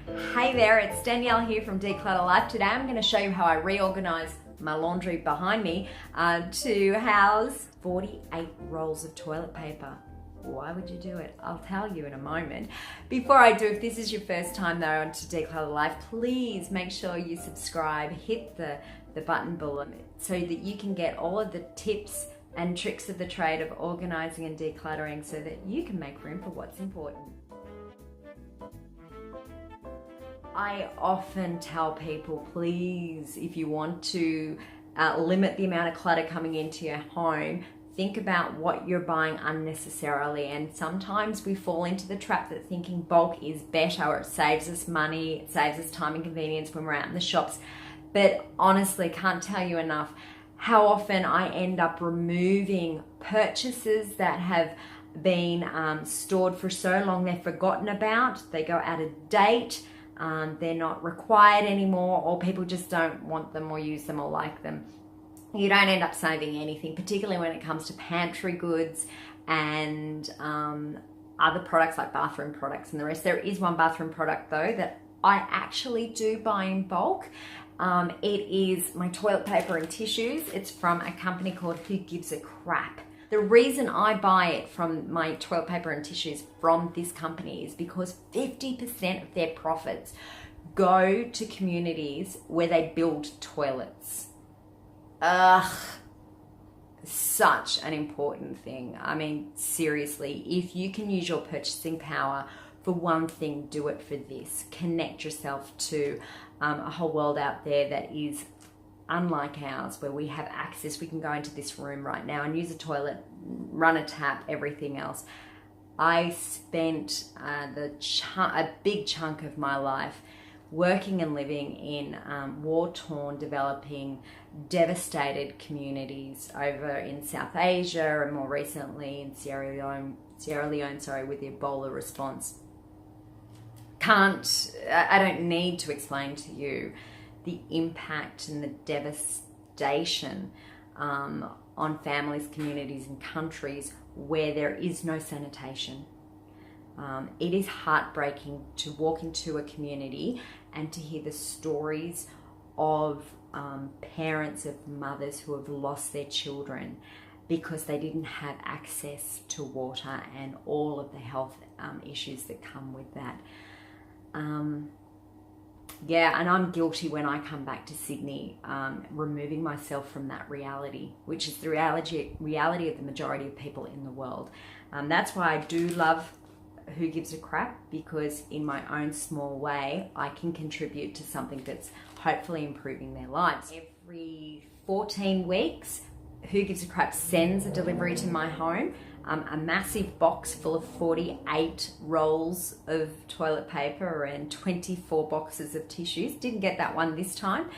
Hey there, it's Danielle here from Declutter Life. Today I'm going to show you how I reorganize my laundry behind me to house 48 rolls of toilet paper. Why would you do it? I'll tell you in a moment. Before I do, if this is your first time though onto Declutter Life, please make sure you subscribe, hit the button below so that you can get all of the tips and tricks of the trade of organizing and decluttering so that you can make room for what's important. I often tell people, please, if you want to limit the amount of clutter coming into your home, think about what you're buying unnecessarily. And sometimes we fall into the trap that thinking bulk is better, or it saves us money, it saves us time and convenience when we're out in the shops. But honestly, can't tell you enough how often I end up removing purchases that have been stored for so long they're forgotten about, they go out of date, they're not required anymore, or people just don't want them or use them or like them. You don't end up saving anything, particularly when it comes to pantry goods and other products like bathroom products and the rest. There is one bathroom product though that I actually do buy in bulk. It is my toilet paper and tissues. It's from a company called Who Gives a Crap. The reason I buy it from my toilet paper and tissues from this company is because 50% of their profits go to communities where they build toilets. Such an important thing. I mean, seriously, if you can use your purchasing power for one thing, do it for this. Connect yourself to a whole world out there that is unlike ours, where we have access. We can go into this room right now and use a toilet, run a tap, everything else. I spent a big chunk of my life working and living in war-torn, developing, devastated communities over in South Asia and more recently in Sierra Leone, with the Ebola response. I don't need to explain to you the impact and the devastation on families, communities, and countries where there is no sanitation. It is heartbreaking to walk into a community and to hear the stories of parents, of mothers who have lost their children because they didn't have access to water and all of the health issues that come with that. Yeah, and I'm guilty when I come back to Sydney, removing myself from that reality, which is the reality of the majority of people in the world. That's why I do love Who Gives a Crap, because in my own small way, I can contribute to something that's hopefully improving their lives. Every 14 weeks, Who Gives a Crap sends a delivery to my home. A massive box full of 48 rolls of toilet paper and 24 boxes of tissues. Didn't get that one this time.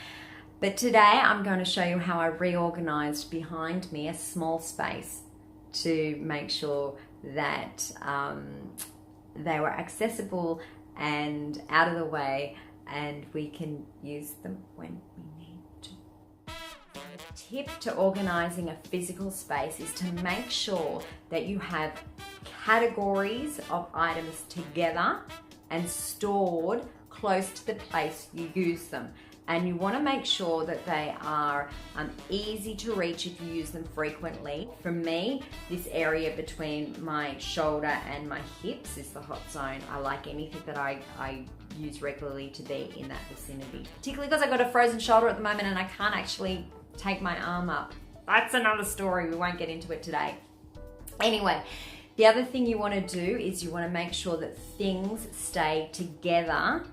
But today I'm going to show you how I reorganized behind me a small space to make sure that they were accessible and out of the way, and we can use them when we need to. The tip to organizing a physical space is to make sure that you have categories of items together and stored close to the place you use them. And you want to make sure that they are easy to reach if you use them frequently. For me, this area between my shoulder and my hips is the hot zone. I like anything that I use regularly to be in that vicinity. Particularly because I've got a frozen shoulder at the moment and I can't actually take my arm up. That's another story, we won't get into it today. Anyway, the other thing you want to do is you want to make sure that things stay together,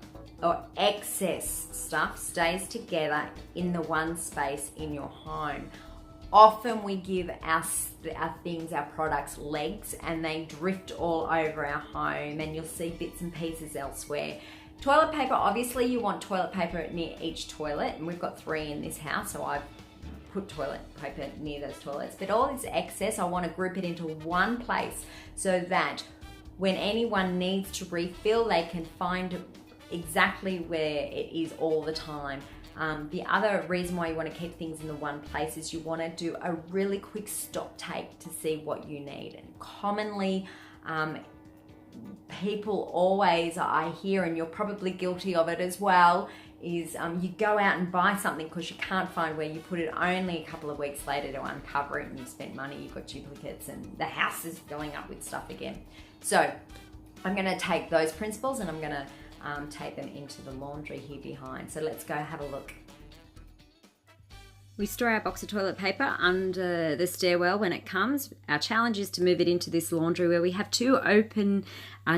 or excess stuff stays together in the one space in your home. Often we give our things, our products, legs, and they drift all over our home, and you'll see bits and pieces elsewhere. Toilet paper, obviously you want toilet paper near each toilet, and we've got 3 in this house, so I've put toilet paper near those toilets. But all this excess, I want to group it into one place so that when anyone needs to refill, they can find exactly where it is all the time. The other reason why you want to keep things in the one place is you want to do a really quick stock take to see what you need. And commonly people always, I hear, and you're probably guilty of it as well, is you go out and buy something because you can't find where you put it, only a couple of weeks later to uncover it, and you've spent money, you've got duplicates, and the house is filling up with stuff again. So I'm going to take those principles and I'm going to take them into the laundry here behind. So let's go have a look. We store our box of toilet paper under the stairwell when it comes. Our challenge is to move it into this laundry where we have two open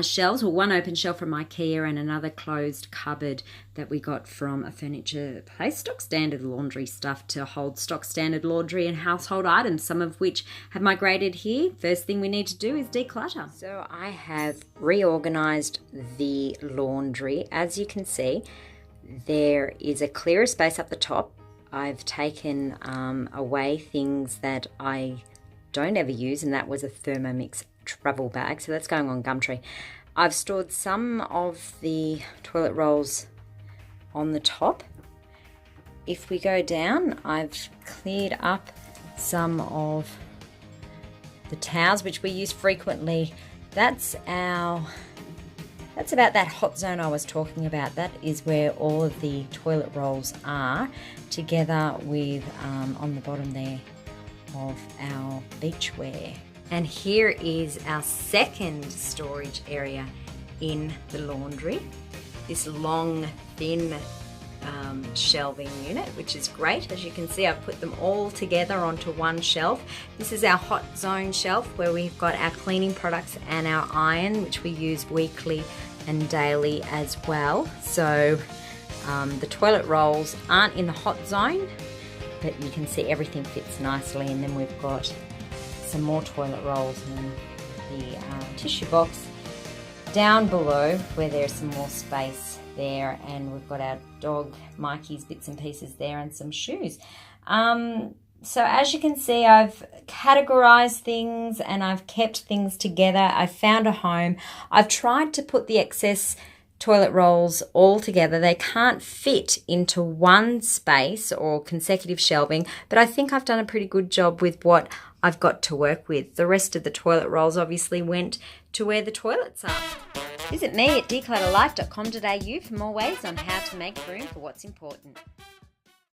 shelves, or one open shelf from IKEA and another closed cupboard that we got from a furniture place. Stock standard laundry stuff to hold stock standard laundry and household items, some of which have migrated here. First thing we need to do is declutter. So I have reorganized the laundry. As you can see, there is a clearer space up the top. I've taken away things that I don't ever use, and that was a Thermomix travel bag, so that's going on Gumtree. I've stored some of the toilet rolls on the top. If we go down, I've cleared up some of the towels which we use frequently. That's about that hot zone I was talking about. That is where all of the toilet rolls are, together with on the bottom there of our beachwear. And here is our second storage area in the laundry. This long, thin shelving unit, which is great. As you can see, I've put them all together onto one shelf. This is our hot zone shelf where we've got our cleaning products and our iron, which we use weekly and daily as well. So the toilet rolls aren't in the hot zone, but you can see everything fits nicely. And then we've got some more toilet rolls in the tissue box down below where there's some more space there, and we've got our dog Mikey's bits and pieces there and some shoes. So as you can see, I've categorized things and I've kept things together. I've found a home. I've tried to put the excess toilet rolls all together. They can't fit into one space or consecutive shelving, but I think I've done a pretty good job with what I've got to work with. The rest of the toilet rolls obviously went to where the toilets are. Visit me at declutterlife.com.au for more ways on how to make room for what's important.